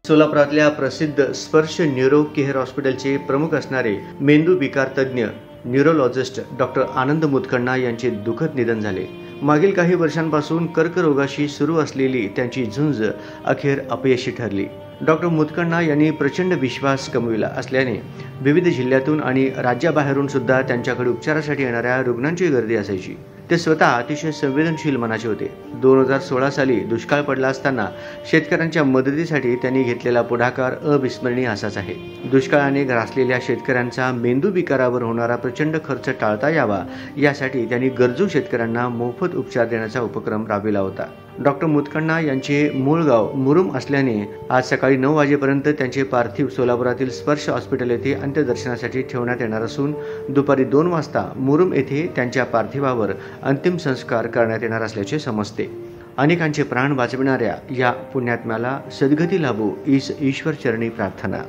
सोलापुरातल्या प्रसिद्ध स्पर्श neuro care हॉस्पिटलचे प्रमुख असणारे मेंदू विकार तज्ज्ञ न्यूरोलॉजिस्ट डॉक्टर आनंद मुतखण्णा यांचे दुःखद निधन झाले। मागील काही वर्षांपासून कर्करोगाशी सुरू असलेली त्यांची झुंज अखेर अपयशी ठरली। डॉक्टर मुतखण्णा यांनी प्रचंड विश्वास कमविला असल्याने विविध जिल्ह्यातून आणि राज्याबाहेरून सुद्धा त्यांच्याकडे उपचारासाठी येणाऱ्या रुग्णांची गर्दी असायची। ते स्वतः अतिशय संवेदनशील मनाचे होते। 2016 साली दुष्काळ पडला असताना शेतकऱ्यांच्या मदतीसाठी त्यांनी घेतलेला पुढाकार अविस्मरणीय असाच आहे। दुष्काळाने ग्रासलेल्या शेतकऱ्यांचा मेंदू विकारावर होणारा प्रचंड खर्च टाळता यावा यासाठी त्यांनी गरजू शेतकऱ्यांना मोफत उपचार देण्याचा उपक्रम राबविला होता। डॉक्टर मुतखण्णा यांचे मूळ गाव मुरुम असल्याने आज सकाळी 9 वाजेपर्यंत त्यांचे पार्थिव सोलापुरातील स्पर्श हॉस्पिटल येथे अंत्यदर्शनासाठी ठेवण्यात येणार असून दुपारी 2 वाजता मुरुम येथे त्यांच्या पार्थिवावर अंतिम संस्कार करण्यात येणार असल्याचे समजते। अनेकांचे प्राण वाचविणाऱ्या या पुण्यात्म्याला सद्गती लाभो ईश ईश्वर चरणी प्रार्थना।